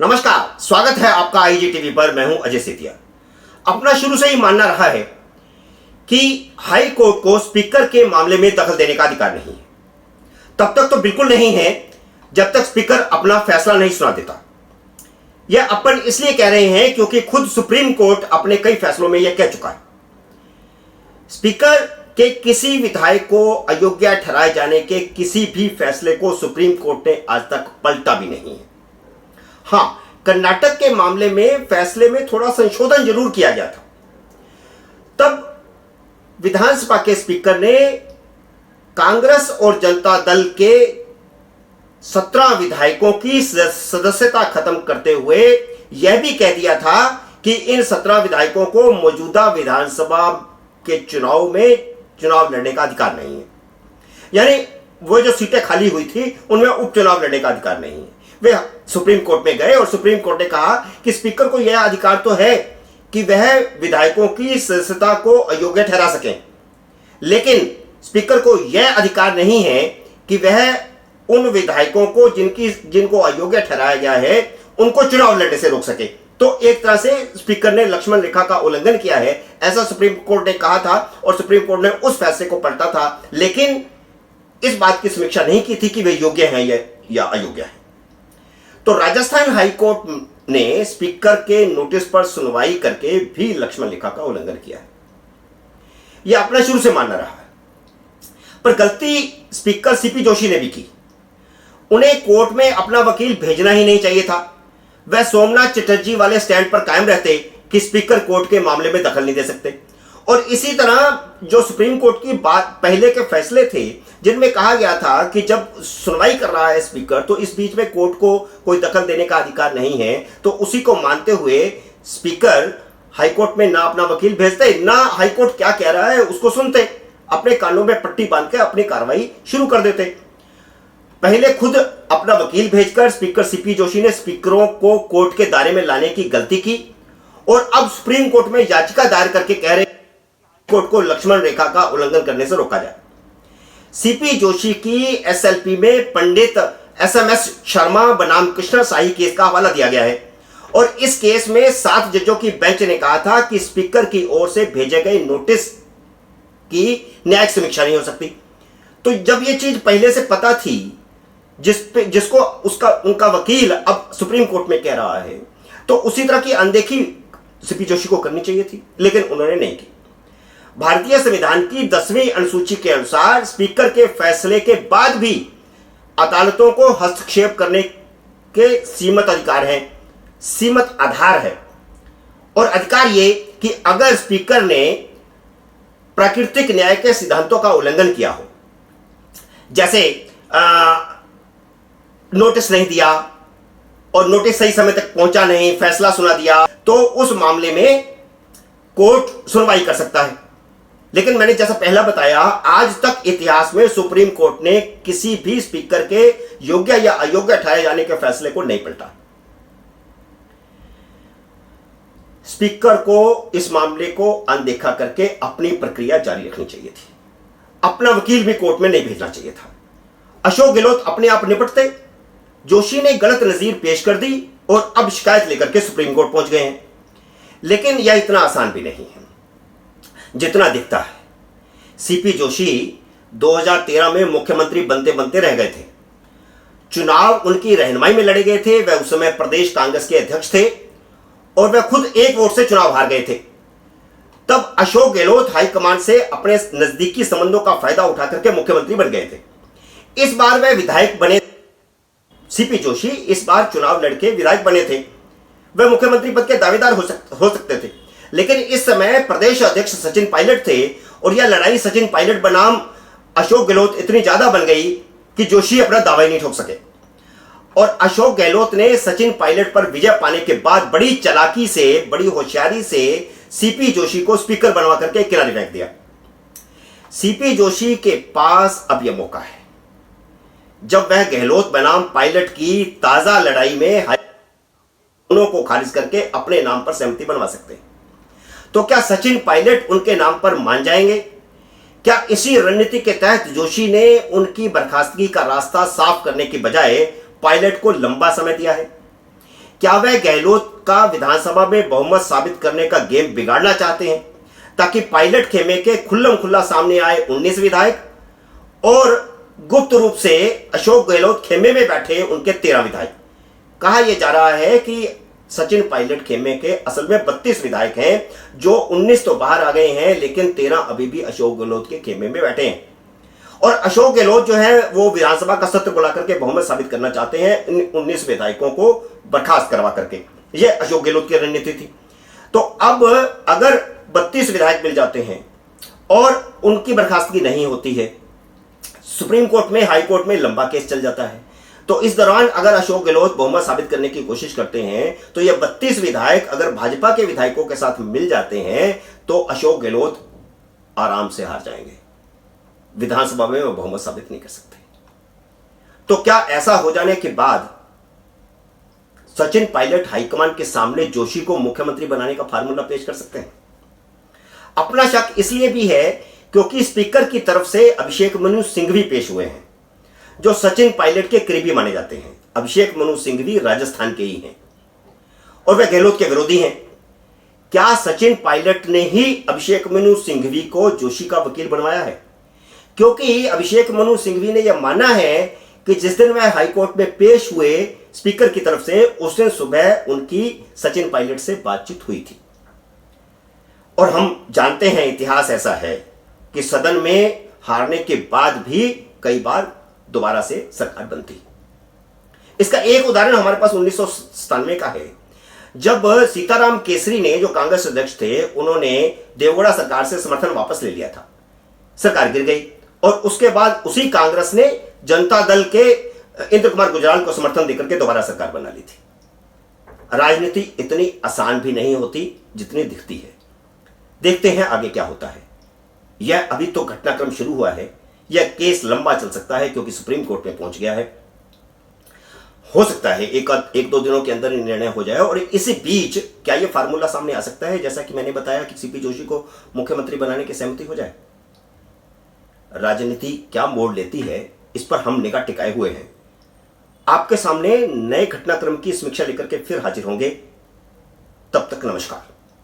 नमस्कार, स्वागत है आपका आईजी टीवी पर। मैं हूं अजय सेतिया। अपना शुरू से ही मानना रहा है कि हाई कोर्ट को स्पीकर के मामले में दखल देने का अधिकार नहीं है। तब तक तो बिल्कुल नहीं है जब तक स्पीकर अपना फैसला नहीं सुना देता। यह अपन इसलिए कह रहे हैं क्योंकि खुद सुप्रीम कोर्ट अपने कई फैसलों में यह कह चुका है। स्पीकर के किसी विधायक को अयोग्य ठहराए जाने के किसी भी फैसले को सुप्रीम कोर्ट ने आज तक पलटा भी नहीं है। हां, कर्नाटक के मामले में फैसले में थोड़ा संशोधन जरूर किया गया था। तब विधानसभा के स्पीकर ने कांग्रेस और जनता दल के 17 विधायकों की सदस्यता खत्म करते हुए यह भी कह दिया था कि इन 17 विधायकों को मौजूदा विधानसभा के चुनाव में चुनाव लड़ने का अधिकार नहीं है। यानी वो जो सीटें खाली हुई थी उनमें उपचुनाव लड़ने का अधिकार नहीं है। वे सुप्रीम कोर्ट में गए और सुप्रीम कोर्ट ने कहा कि स्पीकर को यह अधिकार तो है कि वह विधायकों की सदस्यता को अयोग्य ठहरा सकें, लेकिन स्पीकर को यह अधिकार नहीं है कि वह उन विधायकों को जिनको अयोग्य ठहराया गया है उनको चुनाव लड़ने से रोक सके। तो एक तरह से स्पीकर ने लक्ष्मण रेखा का उल्लंघन किया है, ऐसा सुप्रीम कोर्ट ने कहा था और सुप्रीम कोर्ट ने उस फैसले को पलटा था, लेकिन इस बात की समीक्षा नहीं की थी कि वे योग्य हैं या अयोग्य हैं। तो राजस्थान हाई कोर्ट ने स्पीकर के नोटिस पर सुनवाई करके भी लक्ष्मण रेखा का उल्लंघन किया है। यह अपना शुरू से मानना रहा है, पर गलती स्पीकर सीपी जोशी ने भी की। उन्हें कोर्ट में अपना वकील भेजना ही नहीं चाहिए था। वह सोमनाथ चटर्जी वाले स्टैंड पर कायम रहते कि स्पीकर कोर्ट के मामले में दखल नहीं दे सकते। और इसी तरह जो सुप्रीम कोर्ट की बात पहले के फैसले थे जिनमें कहा गया था कि जब सुनवाई कर रहा है स्पीकर तो इस बीच में कोर्ट को कोई दखल देने का अधिकार नहीं है, तो उसी को मानते हुए स्पीकर हाईकोर्ट में ना अपना वकील भेजते, ना हाईकोर्ट क्या कह रहा है उसको सुनते, अपने कानों में पट्टी बांध के अपनी कार्रवाई शुरू कर देते। पहले खुद अपना वकील भेजकर स्पीकर सीपी जोशी ने स्पीकरों को कोर्ट के दायरे में लाने की गलती की और अब सुप्रीम कोर्ट में याचिका दायर करके कह रहे कोर्ट को लक्ष्मण रेखा का उल्लंघन करने से रोका जाए। सीपी जोशी की एसएलपी में पंडित एसएमएस शर्मा बनाम कृष्ण साही केस का हवाला दिया गया है और इस केस में 7 जजों की बेंच ने कहा था कि स्पीकर की ओर से भेजे गए नोटिस की न्यायिक समीक्षा नहीं हो सकती। तो जब यह चीज पहले से पता थी, जिसको उनका वकील अब सुप्रीम कोर्ट में कह रहा है, तो उसी तरह की अनदेखी सीपी जोशी को करनी चाहिए थी, लेकिन उन्होंने नहीं की। भारतीय संविधान की 10वीं अनुसूची के अनुसार स्पीकर के फैसले के बाद भी अदालतों को हस्तक्षेप करने के सीमित अधिकार हैं, सीमित आधार है। और अधिकार ये कि अगर स्पीकर ने प्राकृतिक न्याय के सिद्धांतों का उल्लंघन किया हो, जैसे नोटिस नहीं दिया और नोटिस सही समय तक पहुंचा नहीं, फैसला सुना दिया, तो उस मामले में कोर्ट सुनवाई कर सकता है। लेकिन मैंने जैसा पहला बताया, आज तक इतिहास में सुप्रीम कोर्ट ने किसी भी स्पीकर के योग्य या अयोग्य ठहराए जाने के फैसले को नहीं पलटा। स्पीकर को इस मामले को अनदेखा करके अपनी प्रक्रिया जारी रखनी चाहिए थी। अपना वकील भी कोर्ट में नहीं भेजना चाहिए था। अशोक गहलोत अपने आप निपटते। जोशी ने गलत नजीर पेश कर दी और अब शिकायत लेकर के सुप्रीम कोर्ट पहुंच गए हैं। लेकिन यह इतना आसान भी नहीं है जितना दिखता है। सीपी जोशी 2013 में मुख्यमंत्री बनते बनते रह गए थे। चुनाव उनकी रहनुमाई में लड़े गए थे। वह उस समय प्रदेश कांग्रेस के अध्यक्ष थे और वह खुद एक वोट से चुनाव हार गए थे। तब अशोक गहलोत हाईकमान से अपने नजदीकी संबंधों का फायदा उठा करके मुख्यमंत्री बन गए थे। इस बार वह विधायक बने। सीपी जोशी इस बार चुनाव लड़के विधायक बने थे। वह मुख्यमंत्री पद के दावेदार हो सकते थे, लेकिन इस समय प्रदेश अध्यक्ष सचिन पायलट थे और यह लड़ाई सचिन पायलट बनाम अशोक गहलोत इतनी ज्यादा बन गई कि जोशी अपना दावा ही नहीं ठोक सके। और अशोक गहलोत ने सचिन पायलट पर विजय पाने के बाद बड़ी चालाकी से, बड़ी होशियारी से सीपी जोशी को स्पीकर बनवा करके किनारे फेंक दिया। सीपी जोशी के पास अब यह मौका है जब वह गहलोत बनाम पायलट की ताजा लड़ाई में दोनों को खारिज करके अपने नाम पर सहमति बनवा सकते हैं। तो क्या सचिन पायलट उनके नाम पर मान जाएंगे? क्या इसी रणनीति के तहत जोशी ने उनकी बर्खास्तगी का रास्ता साफ करने की बजाय पायलट को लंबा समय दिया है? क्या वह गहलोत का विधानसभा में बहुमत साबित करने का गेम बिगाड़ना चाहते हैं ताकि पायलट खेमे के खुल्लम खुल्ला सामने आए 19 विधायक और गुप्त रूप से अशोक गहलोत खेमे में बैठे उनके 13 विधायक? कहा यह जा रहा है कि सचिन पायलट खेमे के असल में 32 विधायक हैं, जो 19 तो बाहर आ गए हैं लेकिन 13 अभी भी अशोक गहलोत के खेमे में बैठे हैं। और अशोक गहलोत जो है वो विधानसभा का सत्र बुला करके बहुमत साबित करना चाहते हैं इन 19 विधायकों को बर्खास्त करवा करके। यह अशोक गहलोत की रणनीति थी। तो अब अगर 32 विधायक मिल जाते हैं और उनकी बर्खास्तगी नहीं होती है, सुप्रीम कोर्ट में, हाई कोर्ट में लंबा केस चल जाता है, तो इस दौरान अगर अशोक गहलोत बहुमत साबित करने की कोशिश करते हैं तो ये 32 विधायक अगर भाजपा के विधायकों के साथ मिल जाते हैं तो अशोक गहलोत आराम से हार जाएंगे, विधानसभा में वो बहुमत साबित नहीं कर सकते। तो क्या ऐसा हो जाने के बाद सचिन पायलट हाईकमान के सामने जोशी को मुख्यमंत्री बनाने का फार्मूला पेश कर सकते हैं? अपना शक इसलिए भी है क्योंकि स्पीकर की तरफ से अभिषेक मनु सिंघवी पेश हुए हैं, जो सचिन पायलट के करीबी माने जाते हैं। अभिषेक मनु सिंघवी राजस्थान के ही हैं और वे गहलोत के विरोधी हैं। क्या सचिन पायलट ने ही अभिषेक मनु सिंघवी को जोशी का वकील बनवाया है? क्योंकि अभिषेक मनु सिंघवी ने यह माना है कि जिस दिन वह हाईकोर्ट में पेश हुए स्पीकर की तरफ से, उस दिन सुबह उनकी सचिन पायलट से बातचीत हुई थी। और हम जानते हैं, इतिहास ऐसा है कि सदन में हारने के बाद भी कई बार दोबारा से सरकार बनती। इसका एक उदाहरण हमारे पास 1997 का है, जब सीताराम केसरी ने, जो कांग्रेस अध्यक्ष थे, उन्होंने देवगौड़ा सरकार से समर्थन वापस ले लिया था। सरकार गिर गई और उसके बाद उसी कांग्रेस ने जनता दल के इंद्र कुमार गुजराल को समर्थन देकर के दोबारा सरकार बना ली थी। राजनीति इतनी आसान भी नहीं होती जितनी दिखती है। देखते हैं आगे क्या होता है। यह अभी तो घटनाक्रम शुरू हुआ है, यह केस लंबा चल सकता है क्योंकि सुप्रीम कोर्ट में पहुंच गया है। हो सकता है एक दो दिनों के अंदर ही निर्णय हो जाए और इसी बीच क्या यह फार्मूला सामने आ सकता है, जैसा कि मैंने बताया, कि सीपी जोशी को मुख्यमंत्री बनाने की सहमति हो जाए। राजनीति क्या मोड़ लेती है, इस पर हम निगाह टिकाए हुए हैं। आपके सामने नए घटनाक्रम की समीक्षा लेकर के फिर हाजिर होंगे। तब तक नमस्कार।